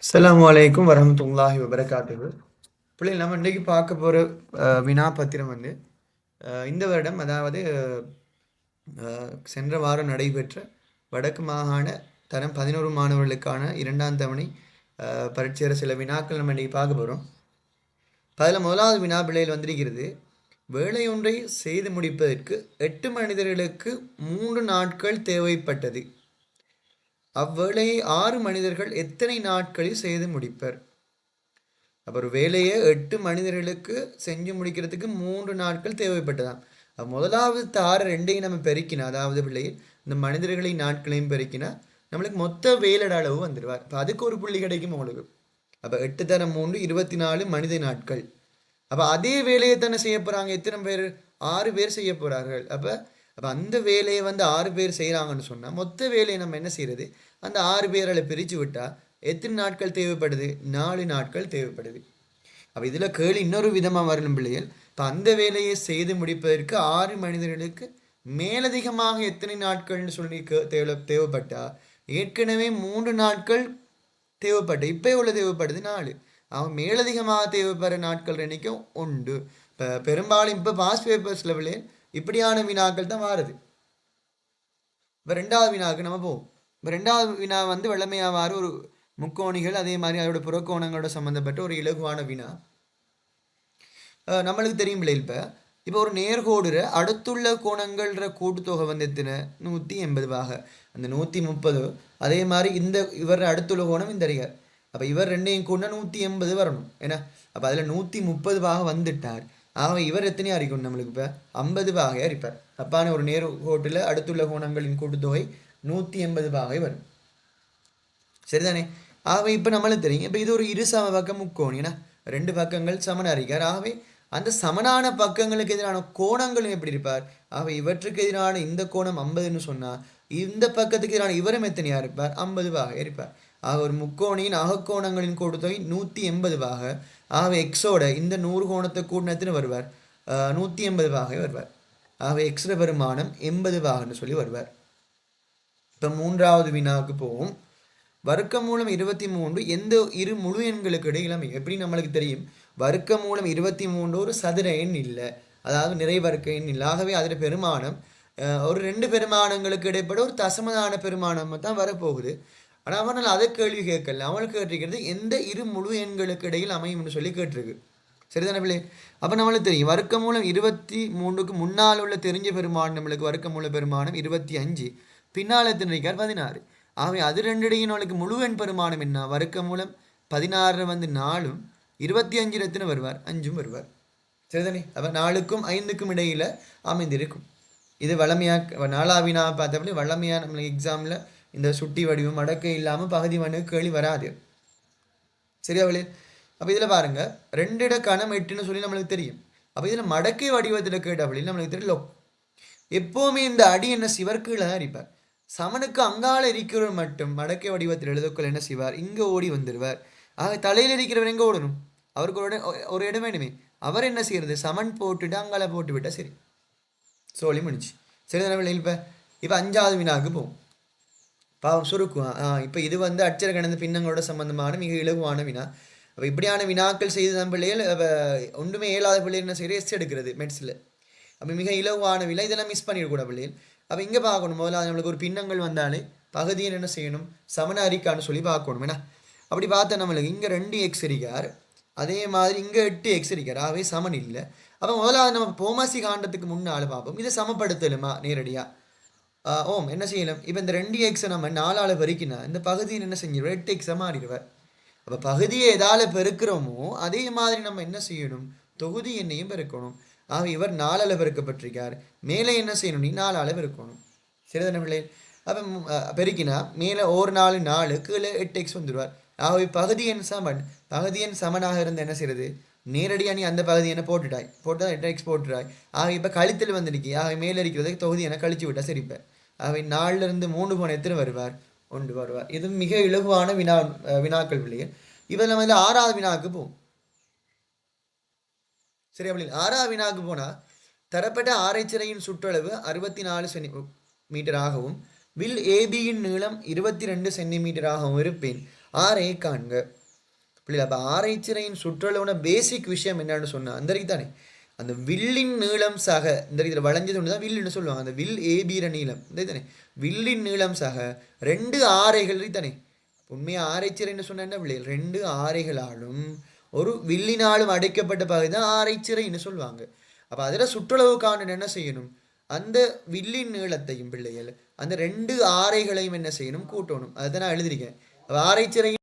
அஸ்ஸலாமு அலைக்கும் வரஹ்மத்துல்லாஹி வபரகாத்துஹு. பிள்ளைகள் நம்ம இன்றைக்கு பார்க்க போகிற வினா பத்திரம் வந்து இந்த வருடம் அதாவது சென்ற வாரம் நடைபெற்ற வடக்கு மாகாண தரம் 11 மாணவர்களுக்கான இரண்டாம் தவணை பரீட்சையிற சில வினாக்கள் நம்ம இன்றைக்கி பார்க்க போகிறோம். அதில் முதலாவது வினா பிள்ளைகள் வந்திருக்கிறது, வேலையொன்றை செய்து முடிப்பதற்கு 8 மனிதர்களுக்கு 3 நாட்கள் தேவைப்பட்டது. அவ்வேளையை 6 மனிதர்கள் எத்தனை நாட்களில் செய்து முடிப்பர்? அப்போ ஒரு வேலையை 8 மனிதர்களுக்கு செஞ்சு முடிக்கிறதுக்கு 3 நாட்கள் தேவைப்பட்டதாம். முதலாவது தார ரெண்டையும் நம்ம பெருக்கினா, அதாவது பிள்ளைகள் இந்த மனிதர்களின் நாட்களையும் பெருக்கினா நம்மளுக்கு மொத்த வேலையோட அளவு வந்துடுவார். இப்போ அதுக்கு ஒரு புள்ளி கிடைக்கும் உங்களுக்கு. அப்போ 8 தரம் 3 24 மனித நாட்கள். அப்போ அதே வேலையை தானே செய்ய போகிறாங்க. எத்தனை பேர்? 6 பேர் செய்ய போகிறார்கள். அப்போ அந்த வேலையை வந்து 6 பேர் செய்கிறாங்கன்னு சொன்னால் மொத்த வேலையை நம்ம என்ன செய்கிறது, அந்த 6 பேரால் பிரித்து விட்டால் எத்தனை நாட்கள் தேவைப்படுது? 4 நாட்கள் தேவைப்படுது. அப்போ இதில் கேள்வி இன்னொரு விதமாக வரணும் பிள்ளைகள். இப்போ அந்த வேலையை செய்து முடிப்பதற்கு 6 மனிதர்களுக்கு மேலதிகமாக எத்தனை நாட்கள்னு சொல்லி தேவைப்பட்டா ஏற்கனவே 3 நாட்கள் தேவைப்பட்டு இப்போ எவ்வளோ தேவைப்படுது? 4. அவன் மேலதிகமாக தேவைப்படுற நாட்கள் எண்ணிக்கும் உண்டு. இப்போ பெரும்பாலும் இப்போ பாஸ் பேப்பர்ஸில் பிள்ளைகள் இப்படியான வினாக்கள் தான் மாறுது. இப்போ ரெண்டாவது வினாவுக்கு நம்ம போவோம். இப்போ ரெண்டாவது வினா வந்து வெள்ளமையாவாறு ஒரு முக்கோணிகள் அதே மாதிரி அதோட புறக்கோணங்களோட சம்மந்தப்பட்ட ஒரு இலகுவான வினா. நம்மளுக்கு தெரியும் பிள்ளை, இப்போ ஒரு நேர்கோடுற அடுத்துள்ள கோணங்கள்ன்ற கூட்டுத்தொகை வந்து எத்தனை? 180 பாக. அந்த 130 அதே மாதிரி இவர் அடுத்துள்ள கோணம் இந்த அறிகார். அப்போ இவர் ரெண்டையும் கூடனா 180 வரணும். ஏன்னா அப்போ அதில் 130 பாக வந்துட்டார். ஆக இவர் எத்தனையா அறிக்கணும் நம்மளுக்கு? இப்போ 50 பாகையாக அரிப்பார். அப்பான ஒரு நேர்கோட்டில் அடுத்துள்ள கோணங்களின் கூட்டுத்தொகை 180 பாகை வரும். சரிதானே? ஆகவே இப்போ நம்மளுக்கு தெரியும், இப்போ இது ஒரு இரு சம பக்கம் முக்கோணி. ஏன்னா 2 பக்கங்கள் சமன அறிக்கார். ஆகவே அந்த சமனான பக்கங்களுக்கு எதிரான கோணங்களும் எப்படி இருப்பார்? ஆகவே இவற்றுக்கு எதிரான இந்த கோணம் 50ன்னு சொன்னால் இந்த பக்கத்துக்கு எதிரான இவரும் எத்தனையாக இருப்பார்? 50 பாக இருப்பார். ஆக ஒரு முக்கோணியின் அகக்கோணங்களின் கூட்டுத்தொகை 180 பாக. ஆகவே எக்ஸோட இந்த 100 கோணத்தை கூட்டினத்துன்னு வருவார் 180 பாகை வருவார். ஆகவே எக்ஸ்ர பெருமானம் 80 பாகன்னு சொல்லி வருவார். இப்போ மூன்றாவது வினாவுக்கு போவோம். வர்க்கமூலம் 23 எந்த இரு முழு எண்களுக்கு இடையில் அமையும்? எப்படி நம்மளுக்கு தெரியும், வர்க்கமூலம் 23 ஒரு சதுர எண் இல்லை, அதாவது நிறைவர்க்க எண் இல்லை. ஆகவே அதில் பெருமானம் ஒரு 2 பெருமானங்களுக்கு இடைப்பட ஒரு தசமதான பெருமானம் தான் வரப்போகுது. ஆனால் அவனால் அதை கேள்வி கேட்கல. அவனுக்கு கேட்டிருக்கிறது எந்த இரு முழு எண்களுக்கு இடையில் அமையும்னு சொல்லி கேட்டிருக்கு. சரிதானே பிள்ளை? அப்போ நம்மளுக்கு தெரியும், வர்க்கமூலம் 23க்கு முன்னால் உள்ள தெரிஞ்ச பெருமானம் நம்மளுக்கு வர்க்கமூல பெருமானம் 25, பின்னால் எத்தனை 16. ஆகவே அது ரெண்டிடையும் நாளுக்கு முழுவெண் பெருமானம் என்ன? வர்க்க மூலம் 16 வந்து 4ம் 25 எத்தனை வருவார்? 5ம் வருவார். சரிதானே? அப்போ 4க்கும் 5க்கும் இடையில அமைந்திருக்கும். இது வளமையாக 4ஆம் வினா பார்த்தபடி வளமையாக நம்மளுக்கு எக்ஸாமில் இந்த சுட்டி வடிவம் மடக்கை இல்லாமல் பகுதி மண்ணுக்கு கேள்வி வராது. சரியா வழி? அப்போ இதில் பாருங்க, 2 இட கணம் 8ன்னு சொல்லி நம்மளுக்கு தெரியும். அப்போ இதில் மடக்கை வடிவத்தில் கேட்டபடி நம்மளுக்கு தெரியும் எப்போவுமே இந்த அடி என்ன சிவர்கீழே தான் இருப்பார். சமனுக்கு அங்கால இருக்கிறவர் மட்டும் மடக்கை வடிவத்தில் எழுதக்குள் என்ன செய்வார்? இங்கே ஓடி வந்துடுவார். ஆக தலையில் இருக்கிறவர் எங்கே ஓடணும்? அவருக்கு ஒரு இடம் வேணுமே. அவர் என்ன செய்யறது? சமன் போட்டுட்டு அங்கால போட்டு விட்டால் சரி, சோழி முடிச்சு. சரி தானே? இப்போ 5ஆவது வினாவுக்கு போவோம். பாவம் சுருக்குவான். இப்போ இது வந்து அச்சர கணந்த பின்னங்களோட சம்பந்தமான மிக இலகுவான வினா. அப்போ இப்படியான வினாக்கள் செய்து தான் பிள்ளைகள் ஒன்றுமே இயலாத பிள்ளைகள் என்ன செய்யறது? எஸ் எடுக்கிறது மெட்ஸில். அப்போ மிக இலகுவான விலை, இதெல்லாம் மிஸ் பண்ணிடக்கூடாது பிள்ளைகள். அப்போ இங்கே பார்க்கணும், முதல்ல நம்மளுக்கு ஒரு பின்னங்கள் வந்தாலே பகுதியை என்ன செய்யணும்? சமன அறிக்கான்னு சொல்லி பார்க்கணும். ஏன்னா அப்படி பார்த்தா நம்மளுக்கு இங்கே 2x இருக்கார், அதே மாதிரி இங்கே 8x இருக்கார். ஆகவே சமன் இல்லை. அப்போ முதலாவது நம்ம போமாசி காண்டத்துக்கு முன்னால் பார்ப்போம், இதை சமப்படுத்தலுமா நேரடியாக? ஓம் என்ன செய்யலாம்? இப்போ இந்த 2x நம்ம 4ஆல் பெருக்கினா இந்த பகுதியை என்ன செஞ்சிடுவோம்? 8x மாறிடுவார். அப்போ பகுதியை எதால் பெருக்கிறோமோ அதே மாதிரி நம்ம என்ன செய்யணும்? தொகுதி எண்ணையும் பெருக்கணும். ஆக இவர் 4ஆல் பெருக்கப்பட்டிருக்கார், மேலே என்ன செய்யணும்? நீ 4ஆல் பெருக்கணும். சரிதானே பிள்ளை? அப்போ பெருக்கினா மேலே ஒரு 4 4 கீழே 8x வந்துடுவார். ஆகவே பகுதி எண் சமன். பகுதி எண் சமனாக இருந்து என்ன செய்யறது? நேரடியாக நீ அந்த பகுதி என்ன போட்டுட்டாய், போட்டால் 8x போட்டுட்டாய். ஆக இப்போ கழித்தல் வந்துருக்கி. ஆக மேலே இருக்கிறதுக்கு தொகுதி என கழிச்சு விட்டால் சரிப்பேன். ஆகவே 4லிருந்து 3 போன எத்தனை வருவார்? 1 வருவார். இது மிக இலகுவான வினாக்கள் பிள்ளையே. இப்போ நம்ம இதில் 6ஆவது வினாவுக்கு போவோம். சரி அப்படி 6ஆவது வினாவுக்கு போனால், தரப்பட்ட ஆரைச்சிறையின் சுற்றளவு 64 சென்டிமீட்டராகவும் வில் ஏபியின் நீளம் 22 சென்டிமீட்டராகவும் இருப்பேன் ஆரை காண்க. பிள்ளை அப்போ ஆரைச்சிறையின் சுற்றளவுன பேசிக் விஷயம் என்னன்னு சொன்னா அந்த வரைக்கும் தானே அந்த வில்லின் நீளம் சக இந்த இதில் வளைஞ்சது ஒன்று தான் வில்லுன்னு சொல்லுவாங்க அந்த வில் ஏபீர நீளம் இந்த தானே வில்லின் நீளம் சக 2 ஆரைகள் தானே உண்மையாக ஆரைச்சிறைன்னு சொன்ன என்ன பிள்ளைகள் 2 ஆரைகளாலும் ஒரு வில்லினாலும் அடைக்கப்பட்ட பகுதி தான் ஆரைச்சிறைன்னு சொல்லுவாங்க அப்போ அதில் சுற்றளவுக்கான என்ன செய்யணும் அந்த வில்லின் நீளத்தையும் பிள்ளைகள் அந்த 2 ஆரைகளையும் என்ன செய்யணும் கூட்டணும் அதை நான் எழுதியிருக்கேன் ஆரைச்சிறை